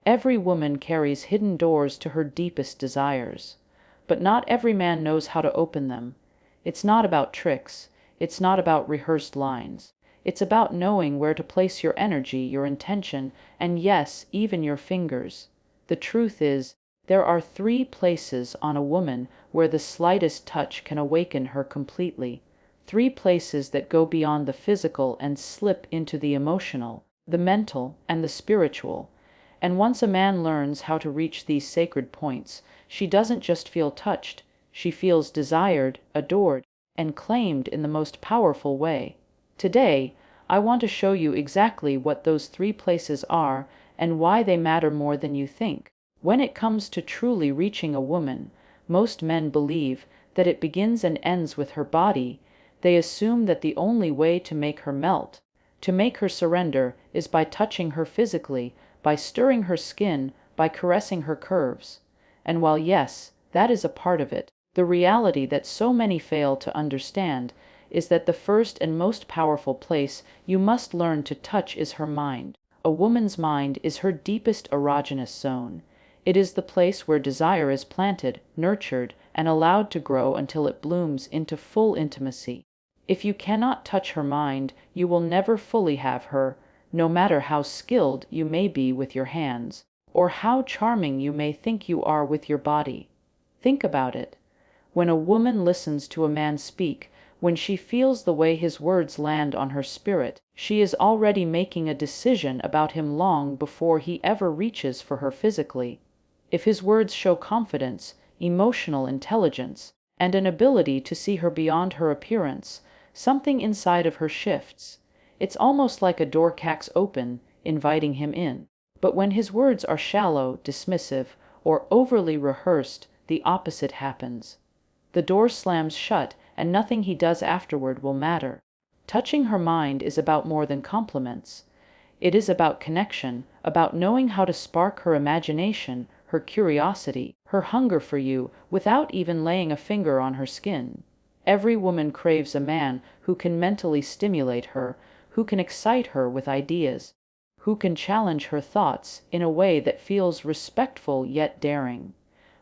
Every woman carries hidden doors to her deepest desires. But not every man knows how to open them. It's not about tricks. It's not about rehearsed lines. It's about knowing where to place your energy, your intention, and yes, even your fingers. The truth is, there are 3 places on a woman where the slightest touch can awaken her completely. 3 places that go beyond the physical and slip into the emotional, the mental, and the spiritual. And once a man learns how to reach these sacred points, she doesn't just feel touched, she feels desired, adored, and claimed in the most powerful way. Today, I want to show you exactly what those 3 places are and why they matter more than you think. When it comes to truly reaching a woman, most men believe that it begins and ends with her body. They assume that the only way to make her melt, to make her surrender, is by touching her physically, by stirring her skin, by caressing her curves. And while yes, that is a part of it, the reality that so many fail to understand is that the first and most powerful place you must learn to touch is her mind. A woman's mind is her deepest erogenous zone. It is the place where desire is planted, nurtured, and allowed to grow until it blooms into full intimacy. If you cannot touch her mind, you will never fully have her, no matter how skilled you may be with your hands, or how charming you may think you are with your body. Think about it. When a woman listens to a man speak, when she feels the way his words land on her spirit, she is already making a decision about him long before he ever reaches for her physically. If his words show confidence, emotional intelligence, and an ability to see her beyond her appearance, something inside of her shifts. It's almost like a door cracks open, inviting him in. But when his words are shallow, dismissive, or overly rehearsed, the opposite happens. The door slams shut, and nothing he does afterward will matter. Touching her mind is about more than compliments. It is about connection, about knowing how to spark her imagination, her curiosity, her hunger for you, without even laying a finger on her skin. Every woman craves a man who can mentally stimulate her, who can excite her with ideas, who can challenge her thoughts in a way that feels respectful yet daring.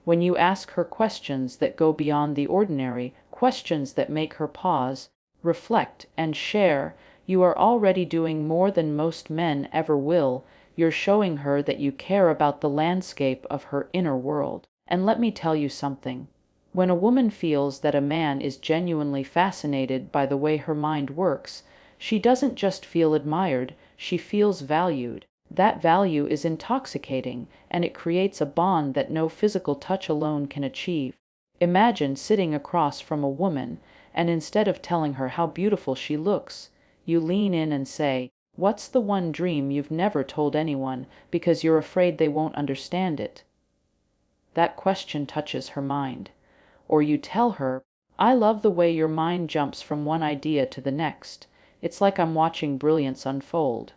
When you ask her questions that go beyond the ordinary, questions that make her pause, reflect, and share, you are already doing more than most men ever will. You're showing her that you care about the landscape of her inner world. And let me tell you something. When a woman feels that a man is genuinely fascinated by the way her mind works, she doesn't just feel admired, she feels valued. That value is intoxicating, and it creates a bond that no physical touch alone can achieve. Imagine sitting across from a woman, and instead of telling her how beautiful she looks, you lean in and say, "What's the one dream you've never told anyone because you're afraid they won't understand it?" That question touches her mind. Or you tell her, "I love the way your mind jumps from one idea to the next. It's like I'm watching brilliance unfold."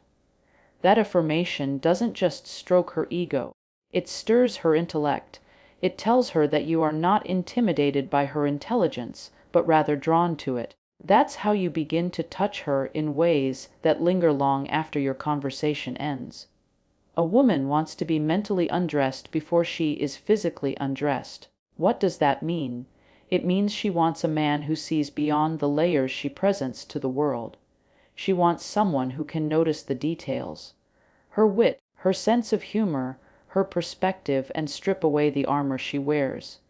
That affirmation doesn't just stroke her ego, it stirs her intellect. It tells her that you are not intimidated by her intelligence, but rather drawn to it. That's how you begin to touch her in ways that linger long after your conversation ends. A woman wants to be mentally undressed before she is physically undressed. What does that mean? It means she wants a man who sees beyond the layers she presents to the world. She wants someone who can notice the details. Her wit, her sense of humor, her perspective, and strip away the armor she wears.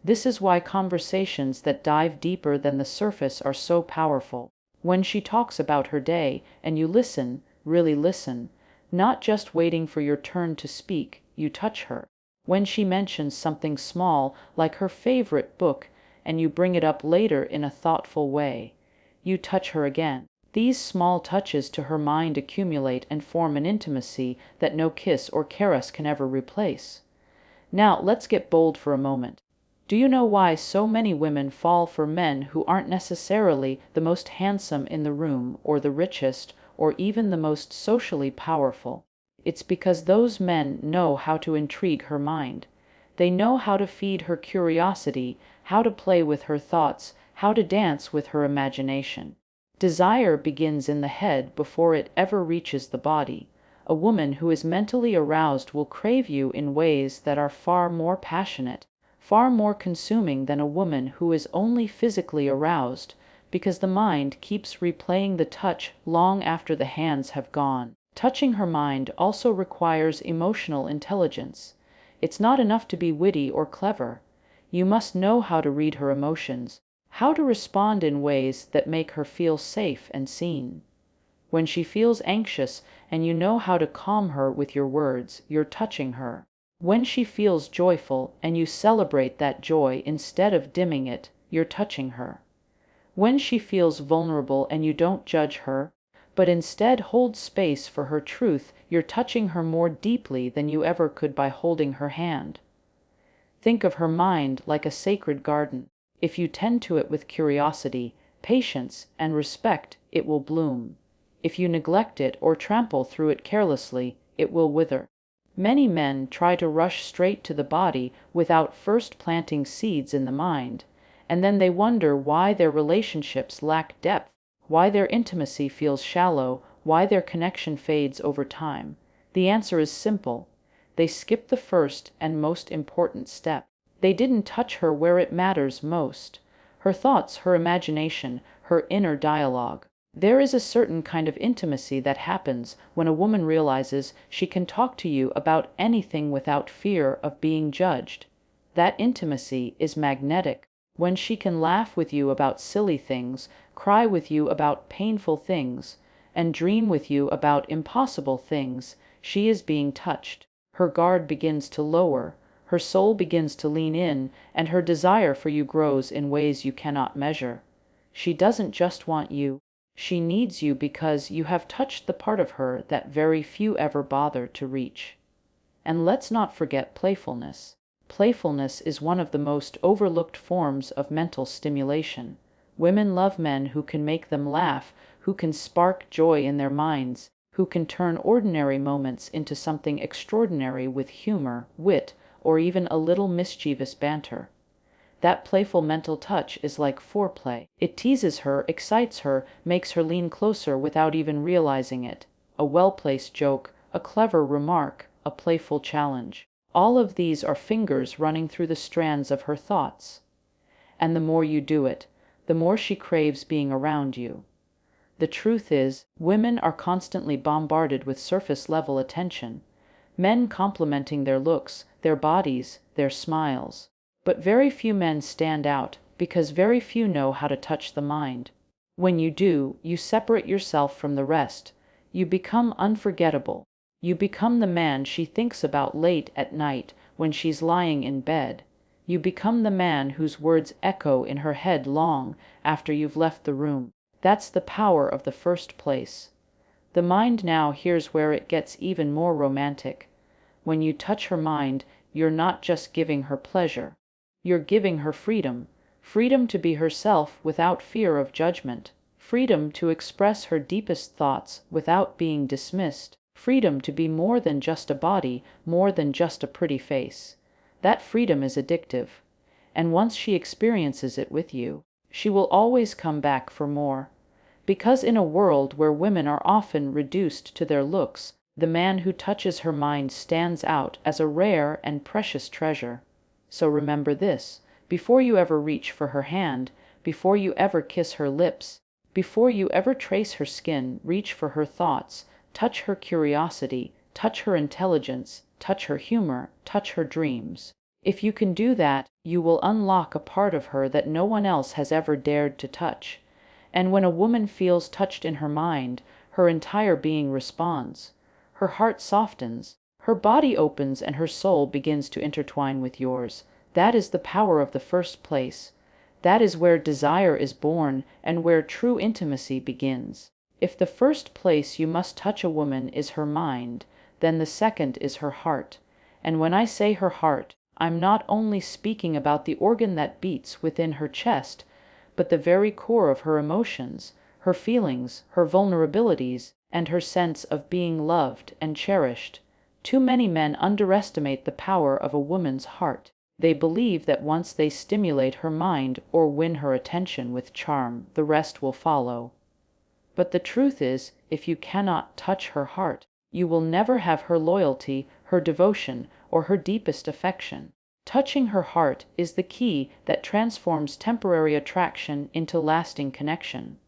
This is why conversations that dive deeper than the surface are so powerful. When she talks about her day, and you listen, really listen, not just waiting for your turn to speak, you touch her. When she mentions something small, like her favorite book, and you bring it up later in a thoughtful way, you touch her again. These small touches to her mind accumulate and form an intimacy that no kiss or caress can ever replace. Now, let's get bold for a moment. Do you know why so many women fall for men who aren't necessarily the most handsome in the room, or the richest, or even the most socially powerful? It's because those men know how to intrigue her mind. They know how to feed her curiosity, how to play with her thoughts, how to dance with her imagination. Desire begins in the head before it ever reaches the body. A woman who is mentally aroused will crave you in ways that are far more passionate, far more consuming than a woman who is only physically aroused, because the mind keeps replaying the touch long after the hands have gone. Touching her mind also requires emotional intelligence. It's not enough to be witty or clever. You must know how to read her emotions, how to respond in ways that make her feel safe and seen. When she feels anxious and you know how to calm her with your words, you're touching her. When she feels joyful and you celebrate that joy instead of dimming it, you're touching her. When she feels vulnerable and you don't judge her, but instead hold space for her truth, you're touching her more deeply than you ever could by holding her hand. Think of her mind like a sacred garden. If you tend to it with curiosity, patience, and respect, it will bloom. If you neglect it or trample through it carelessly, it will wither. Many men try to rush straight to the body without first planting seeds in the mind, and then they wonder why their relationships lack depth, why their intimacy feels shallow, why their connection fades over time. The answer is simple. They skipped the first and most important step. They didn't touch her where it matters most. Her thoughts, her imagination, her inner dialogue. There is a certain kind of intimacy that happens when a woman realizes she can talk to you about anything without fear of being judged. That intimacy is magnetic. When she can laugh with you about silly things, cry with you about painful things, and dream with you about impossible things, she is being touched. Her guard begins to lower, her soul begins to lean in, and her desire for you grows in ways you cannot measure. She doesn't just want you. She needs you because you have touched the part of her that very few ever bother to reach. And let's not forget playfulness. Playfulness is one of the most overlooked forms of mental stimulation. Women love men who can make them laugh, who can spark joy in their minds, who can turn ordinary moments into something extraordinary with humor, wit, or even a little mischievous banter. That playful mental touch is like foreplay. It teases her, excites her, makes her lean closer without even realizing it. A well-placed joke, a clever remark, a playful challenge. All of these are fingers running through the strands of her thoughts. And the more you do it, the more she craves being around you. The truth is, women are constantly bombarded with surface-level attention, men complimenting their looks, their bodies, their smiles. But very few men stand out, because very few know how to touch the mind. When you do, you separate yourself from the rest. You become unforgettable. You become the man she thinks about late at night when she's lying in bed. You become the man whose words echo in her head long after you've left the room. That's the power of the first place. The mind now, here's where it gets even more romantic. When you touch her mind, you're not just giving her pleasure. You're giving her freedom. Freedom to be herself without fear of judgment. Freedom to express her deepest thoughts without being dismissed. Freedom to be more than just a body, more than just a pretty face. That freedom is addictive. And once she experiences it with you, she will always come back for more. Because in a world where women are often reduced to their looks, the man who touches her mind stands out as a rare and precious treasure. So remember this, before you ever reach for her hand, before you ever kiss her lips, before you ever trace her skin, reach for her thoughts, touch her curiosity, touch her intelligence, touch her humor, touch her dreams. If you can do that, you will unlock a part of her that no one else has ever dared to touch. And when a woman feels touched in her mind, her entire being responds. Her heart softens, her body opens, and her soul begins to intertwine with yours. That is the power of the first place. That is where desire is born and where true intimacy begins. If the first place you must touch a woman is her mind, then the second is her heart. And when I say her heart, I'm not only speaking about the organ that beats within her chest, but the very core of her emotions, her feelings, her vulnerabilities, and her sense of being loved and cherished. Too many men underestimate the power of a woman's heart. They believe that once they stimulate her mind or win her attention with charm, the rest will follow. But the truth is, if you cannot touch her heart, You will never have her loyalty, her devotion, or her deepest affection. Touching her heart is the key that transforms temporary attraction into lasting connection.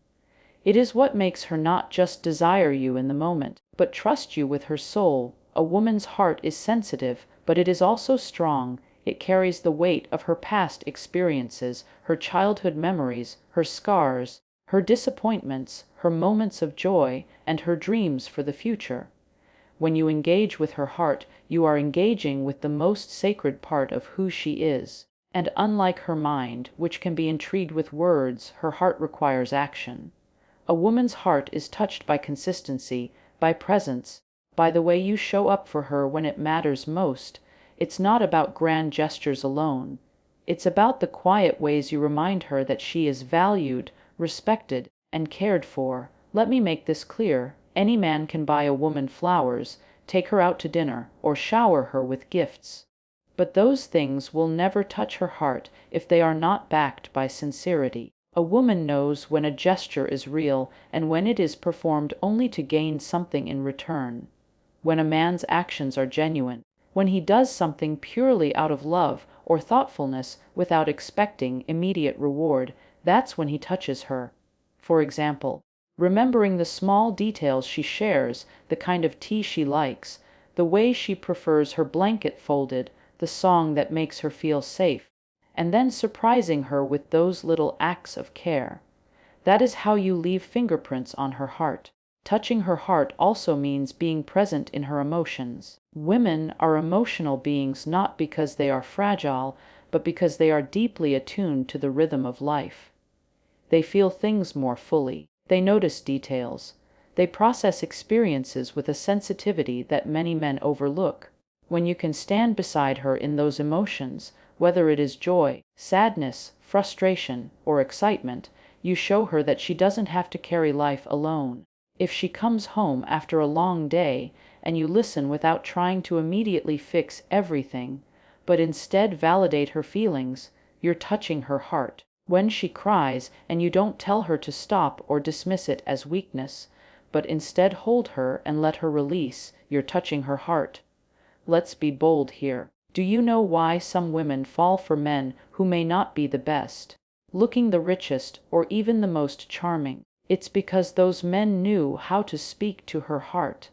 It is what makes her not just desire you in the moment, but trust you with her soul. A woman's heart is sensitive, but it is also strong. It carries the weight of her past experiences, her childhood memories, her scars, her disappointments, her moments of joy, and her dreams for the future. When you engage with her heart, you are engaging with the most sacred part of who she is. And unlike her mind, which can be intrigued with words, her heart requires action. A woman's heart is touched by consistency, by presence, by the way you show up for her when it matters most. It's not about grand gestures alone. It's about the quiet ways you remind her that she is valued, respected, and cared for. Let me make this clear. Any man can buy a woman flowers, take her out to dinner, or shower her with gifts. But those things will never touch her heart if they are not backed by sincerity. A woman knows when a gesture is real and when it is performed only to gain something in return. When a man's actions are genuine, when he does something purely out of love or thoughtfulness without expecting immediate reward, that's when he touches her. For example, remembering the small details she shares, the kind of tea she likes, the way she prefers her blanket folded, the song that makes her feel safe, and then surprising her with those little acts of care. That is how you leave fingerprints on her heart. Touching her heart also means being present in her emotions. Women are emotional beings not because they are fragile, but because they are deeply attuned to the rhythm of life. They feel things more fully. They notice details. They process experiences with a sensitivity that many men overlook. When you can stand beside her in those emotions, whether it is joy, sadness, frustration, or excitement, you show her that she doesn't have to carry life alone. If she comes home after a long day and you listen without trying to immediately fix everything, but instead validate her feelings, you're touching her heart. When she cries and you don't tell her to stop or dismiss it as weakness, but instead hold her and let her release, you're touching her heart. Let's be bold here. Do you know why some women fall for men who may not be the best, looking the richest, or even the most charming? It's because those men knew how to speak to her heart.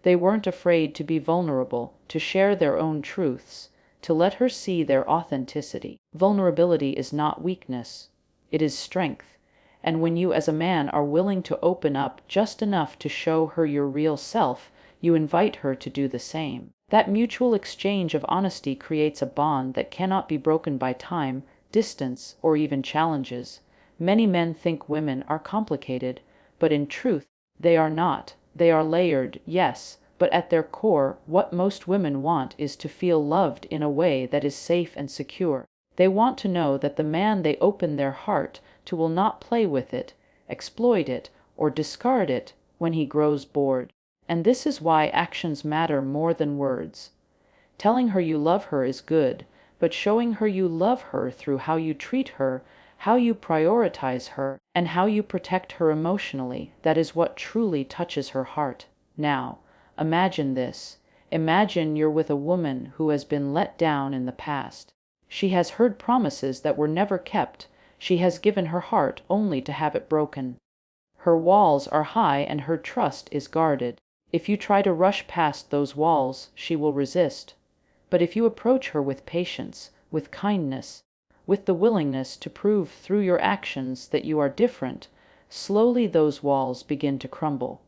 They weren't afraid to be vulnerable, to share their own truths, to let her see their authenticity. Vulnerability is not weakness, it is strength. And when you as a man are willing to open up just enough to show her your real self, you invite her to do the same. That mutual exchange of honesty creates a bond that cannot be broken by time, distance, or even challenges. Many men think women are complicated, but in truth, they are not. They are layered, yes, but at their core, what most women want is to feel loved in a way that is safe and secure. They want to know that the man they open their heart to will not play with it, exploit it, or discard it when he grows bored. And this is why actions matter more than words. Telling her you love her is good, but showing her you love her through how you treat her, how you prioritize her, and how you protect her emotionally, that is what truly touches her heart. Now, imagine this. Imagine you're with a woman who has been let down in the past. She has heard promises that were never kept. She has given her heart only to have it broken. Her walls are high and her trust is guarded. If you try to rush past those walls, she will resist. But if you approach her with patience, with kindness, with the willingness to prove through your actions that you are different, slowly those walls begin to crumble.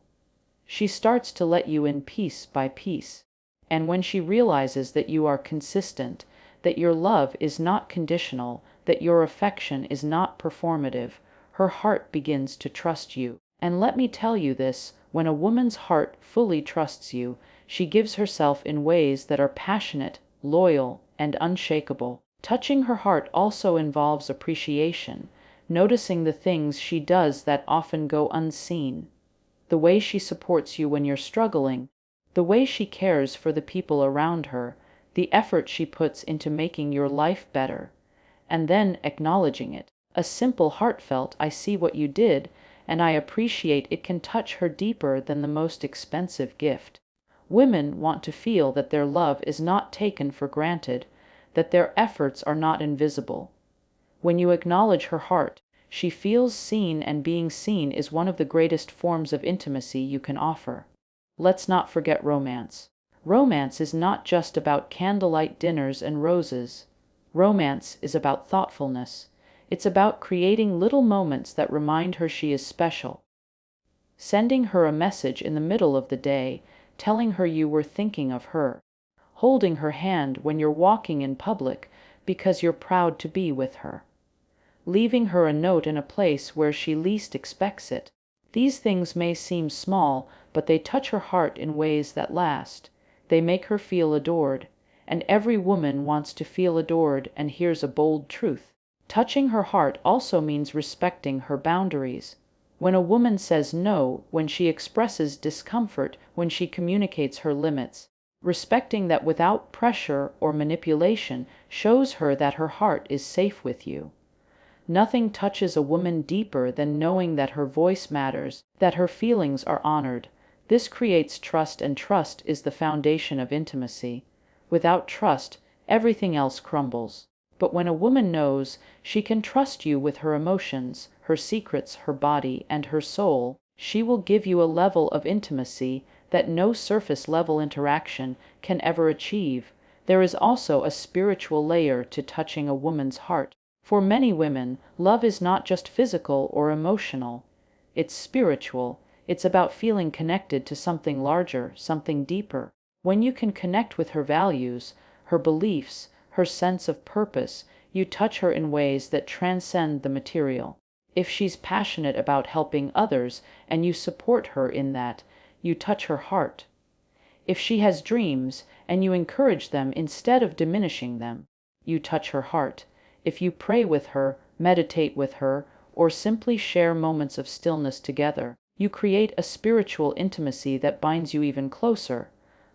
She starts to let you in piece by piece. And when she realizes that you are consistent, that your love is not conditional, that your affection is not performative, her heart begins to trust you. And let me tell you this, when a woman's heart fully trusts you, she gives herself in ways that are passionate, loyal, and unshakable. Touching her heart also involves appreciation, noticing the things she does that often go unseen. The way she supports you when you're struggling, the way she cares for the people around her, the effort she puts into making your life better, and then acknowledging it. A simple heartfelt "I see what you did, and I appreciate it" can touch her deeper than the most expensive gift. Women want to feel that their love is not taken for granted, that their efforts are not invisible. When you acknowledge her heart, she feels seen, and being seen is one of the greatest forms of intimacy you can offer. Let's not forget romance. Romance is not just about candlelight dinners and roses. Romance is about thoughtfulness. It's about creating little moments that remind her she is special. Sending her a message in the middle of the day, telling her you were thinking of her. Holding her hand when you're walking in public because you're proud to be with her. Leaving her a note in a place where she least expects it. These things may seem small, but they touch her heart in ways that last. They make her feel adored, and every woman wants to feel adored. And here's a bold truth. Touching her heart also means respecting her boundaries. When a woman says no, when she expresses discomfort, when she communicates her limits, respecting that without pressure or manipulation shows her that her heart is safe with you. Nothing touches a woman deeper than knowing that her voice matters, that her feelings are honored. This creates trust, and trust is the foundation of intimacy. Without trust, everything else crumbles. But when a woman knows she can trust you with her emotions, her secrets, her body, and her soul, she will give you a level of intimacy that no surface-level interaction can ever achieve. There is also a spiritual layer to touching a woman's heart. For many women, love is not just physical or emotional. It's spiritual. It's about feeling connected to something larger, something deeper. When you can connect with her values, her beliefs, her sense of purpose, you touch her in ways that transcend the material. If she's passionate about helping others and you support her in that, you touch her heart. If she has dreams and you encourage them instead of diminishing them, you touch her heart. If you pray with her, meditate with her, or simply share moments of stillness together, you create a spiritual intimacy that binds you even closer.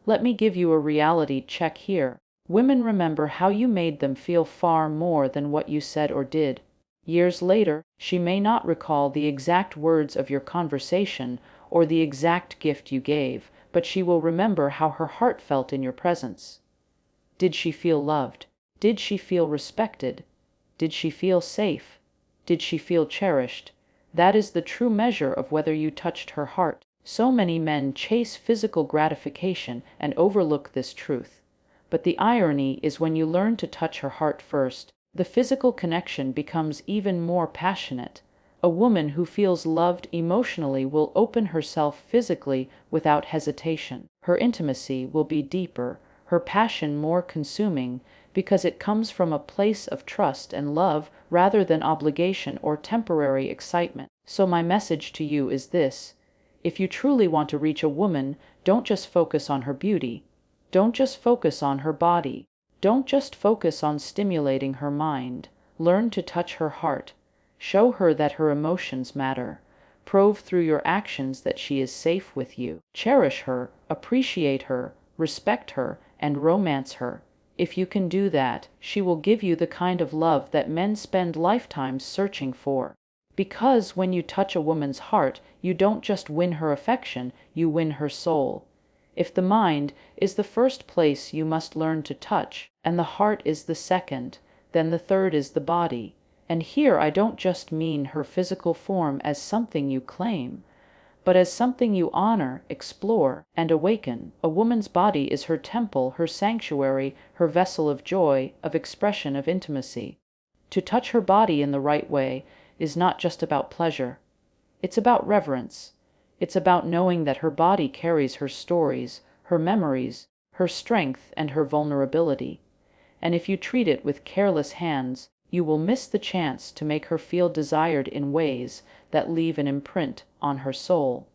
Let me give you a reality check here. Women remember how you made them feel far more than what you said or did. Years later, she may not recall the exact words of your conversation or the exact gift you gave, but she will remember how her heart felt in your presence. Did she feel loved? Did she feel respected? Did she feel safe? Did she feel cherished? That is the true measure of whether you touched her heart. So many men chase physical gratification and overlook this truth. But the irony is when you learn to touch her heart first, the physical connection becomes even more passionate. A woman who feels loved emotionally will open herself physically without hesitation. Her intimacy will be deeper, her passion more consuming, because it comes from a place of trust and love rather than obligation or temporary excitement. So my message to you is this. If you truly want to reach a woman, don't just focus on her beauty. Don't just focus on her body. Don't just focus on stimulating her mind. Learn to touch her heart. Show her that her emotions matter. Prove through your actions that she is safe with you. Cherish her, appreciate her, respect her, and romance her. If you can do that, she will give you the kind of love that men spend lifetimes searching for. Because when you touch a woman's heart, you don't just win her affection, you win her soul. If the mind is the first place you must learn to touch, and the heart is the second, then the third is the body. And here I don't just mean her physical form as something you claim, but as something you honor, explore, and awaken. A woman's body is her temple, her sanctuary, her vessel of joy, of expression, of intimacy. To touch her body in the right way is not just about pleasure. It's about reverence. It's about knowing that her body carries her stories, her memories, her strength, and her vulnerability. And if you treat it with careless hands, you will miss the chance to make her feel desired in ways that leave an imprint on her soul.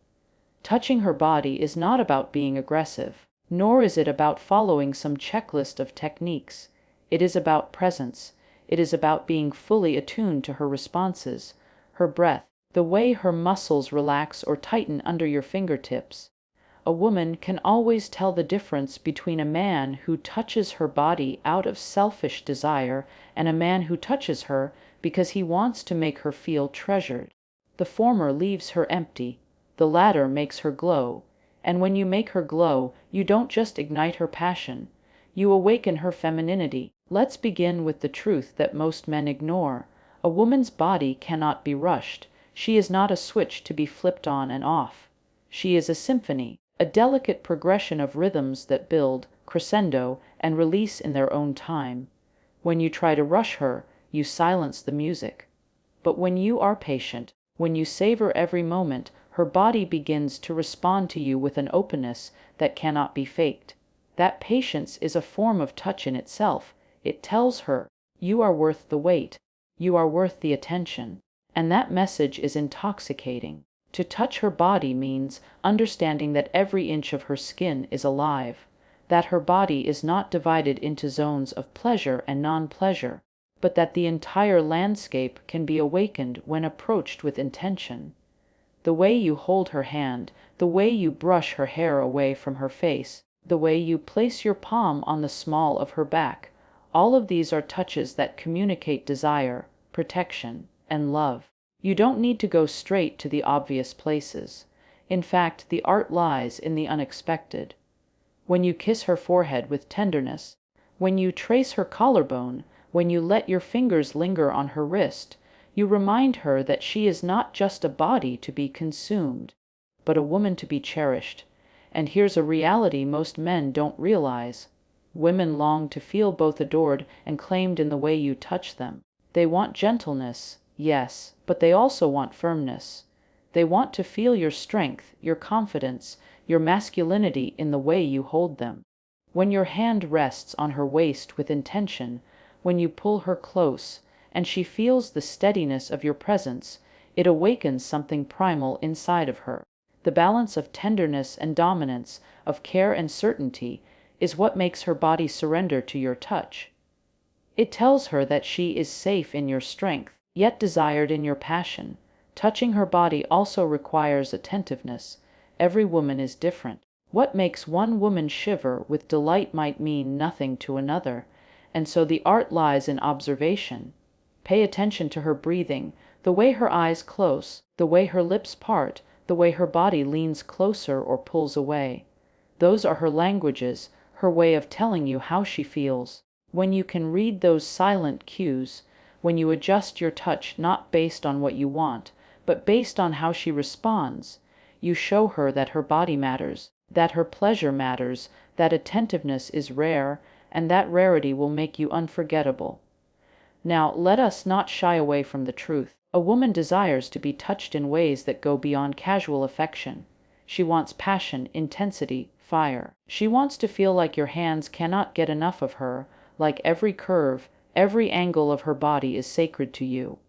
Touching her body is not about being aggressive, nor is it about following some checklist of techniques. It is about presence. It is about being fully attuned to her responses, her breath, the way her muscles relax or tighten under your fingertips. A woman can always tell the difference between a man who touches her body out of selfish desire and a man who touches her because he wants to make her feel treasured. The former leaves her empty, the latter makes her glow, And when you make her glow, you don't just ignite her passion, you awaken her femininity. Let's begin with the truth that most men ignore. A woman's body cannot be rushed. She is not a switch to be flipped on and off. She is a symphony, a delicate progression of rhythms that build, crescendo, and release in their own time. When you try to rush her, you silence the music. But when you are patient, when you savor every moment, her body begins to respond to you with an openness that cannot be faked. That patience is a form of touch in itself. It tells her, you are worth the wait, you are worth the attention. And that message is intoxicating. To touch her body means understanding that every inch of her skin is alive, that her body is not divided into zones of pleasure and non-pleasure, but that the entire landscape can be awakened when approached with intention. The way you hold her hand, the way you brush her hair away from her face, the way you place your palm on the small of her back, all of these are touches that communicate desire, protection, and love. You don't need to go straight to the obvious places. In fact, the art lies in the unexpected. When you kiss her forehead with tenderness, when you trace her collarbone, when you let your fingers linger on her wrist, you remind her that she is not just a body to be consumed, but a woman to be cherished. And here's a reality most men don't realize. Women long to feel both adored and claimed in the way you touch them. They want gentleness, yes, but they also want firmness. They want to feel your strength, your confidence, your masculinity in the way you hold them. When your hand rests on her waist with intention, when you pull her close, and she feels the steadiness of your presence, it awakens something primal inside of her. The balance of tenderness and dominance, of care and certainty, is what makes her body surrender to your touch. It tells her that she is safe in your strength, yet desired in your passion. Touching her body also requires attentiveness. Every woman is different. What makes one woman shiver with delight might mean nothing to another, and so the art lies in observation. Pay attention to her breathing, the way her eyes close, the way her lips part, the way her body leans closer or pulls away. Those are her languages, her way of telling you how she feels. When you can read those silent cues, when you adjust your touch not based on what you want, but based on how she responds, you show her that her body matters, that her pleasure matters, that attentiveness is rare, and that rarity will make you unforgettable. Now, let us not shy away from the truth. A woman desires to be touched in ways that go beyond casual affection. She wants passion, intensity, fire. She wants to feel like your hands cannot get enough of her, like every curve, every angle of her body is sacred to you.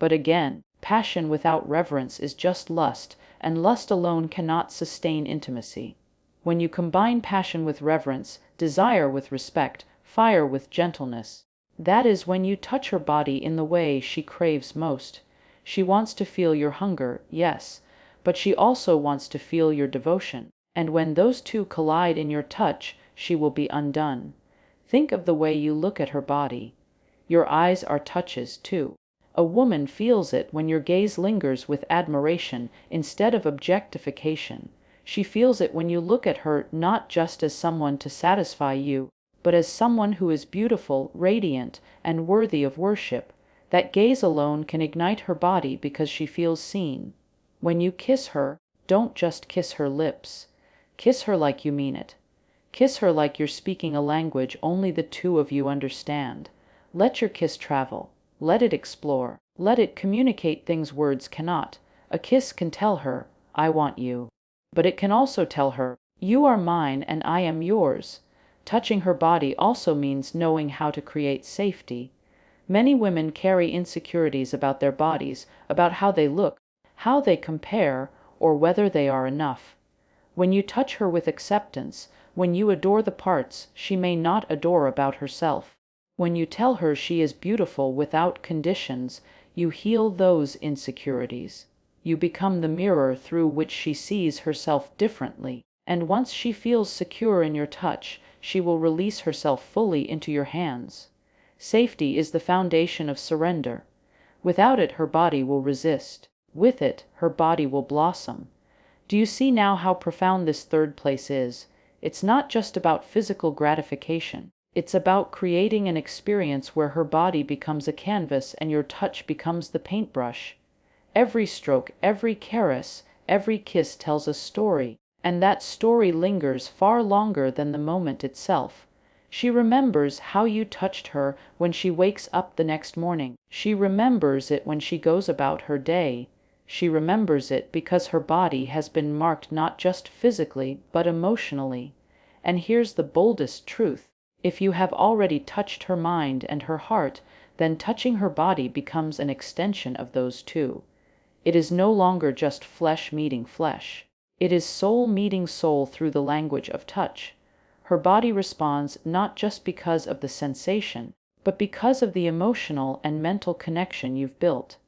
But again, passion without reverence is just lust, and lust alone cannot sustain intimacy. When you combine passion with reverence, desire with respect, fire with gentleness, that is when you touch her body in the way she craves most. She wants to feel your hunger, yes, but she also wants to feel your devotion. And when those two collide in your touch, she will be undone. Think of the way you look at her body. Your eyes are touches, too. A woman feels it when your gaze lingers with admiration instead of objectification. She feels it when you look at her not just as someone to satisfy you, but as someone who is beautiful, radiant, and worthy of worship. That gaze alone can ignite her body because she feels seen. When you kiss her, don't just kiss her lips. Kiss her like you mean it. Kiss her like you're speaking a language only the two of you understand. Let your kiss travel. Let it explore. Let it communicate things words cannot. A kiss can tell her, I want you. But it can also tell her, you are mine and I am yours. Touching her body also means knowing how to create safety. Many women carry insecurities about their bodies, about how they look, how they compare, or whether they are enough. When you touch her with acceptance, when you adore the parts she may not adore about herself, when you tell her she is beautiful without conditions, you heal those insecurities. You become the mirror through which she sees herself differently, and once she feels secure in your touch, she will release herself fully into your hands. Safety is the foundation of surrender. Without it, her body will resist. With it, her body will blossom. Do you see now how profound this third place is? It's not just about physical gratification. It's about creating an experience where her body becomes a canvas and your touch becomes the paintbrush. Every stroke, every caress, every kiss tells a story, and that story lingers far longer than the moment itself. She remembers how you touched her when she wakes up the next morning. She remembers it when she goes about her day. She remembers it because her body has been marked not just physically, but emotionally. And here's the boldest truth. If you have already touched her mind and her heart, then touching her body becomes an extension of those two. It is no longer just flesh meeting flesh. It is soul meeting soul through the language of touch. Her body responds not just because of the sensation, but because of the emotional and mental connection you've built.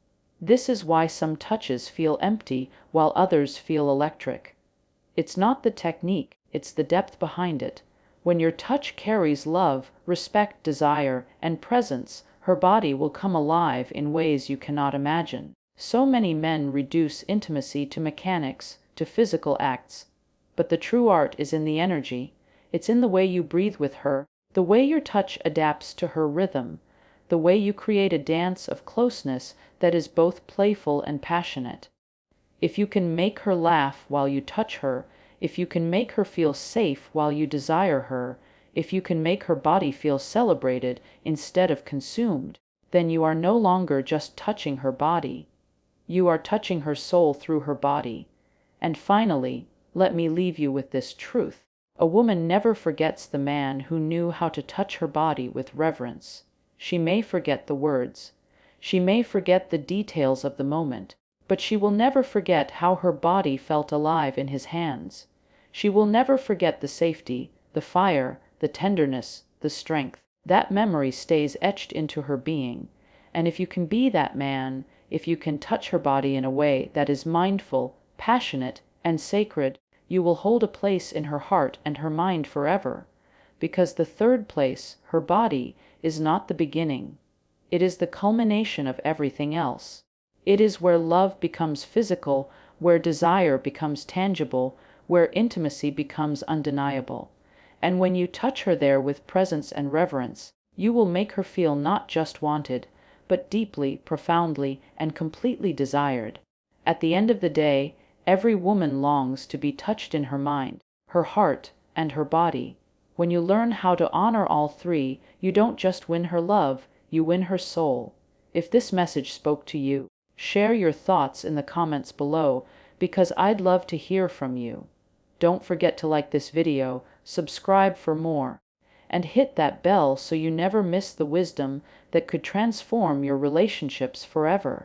This is why some touches feel empty while others feel electric. It's not the technique, it's the depth behind it. When your touch carries love, respect, desire, and presence, her body will come alive in ways you cannot imagine. So many men reduce intimacy to mechanics, to physical acts. But the true art is in the energy. It's in the way you breathe with her, the way your touch adapts to her rhythm, the way you create a dance of closeness that is both playful and passionate. If you can make her laugh while you touch her, if you can make her feel safe while you desire her, if you can make her body feel celebrated instead of consumed, then you are no longer just touching her body. You are touching her soul through her body. And finally, let me leave you with this truth. A woman never forgets the man who knew how to touch her body with reverence. She may forget the words. She may forget the details of the moment, but she will never forget how her body felt alive in his hands. She will never forget the safety, the fire, the tenderness, the strength. That memory stays etched into her being. And if you can be that man, if you can touch her body in a way that is mindful, passionate, and sacred, you will hold a place in her heart and her mind forever. Because the third place, her body, is not the beginning. It is the culmination of everything else. It is where love becomes physical, where desire becomes tangible, where intimacy becomes undeniable. And when you touch her there with presence and reverence, you will make her feel not just wanted, but deeply, profoundly, and completely desired. At the end of the day, every woman longs to be touched in her mind, her heart, and her body. When you learn how to honor all three, you don't just win her love, you win her soul. If this message spoke to you, share your thoughts in the comments below, because I'd love to hear from you. Don't forget to like this video, subscribe for more, and hit that bell so you never miss the wisdom that could transform your relationships forever.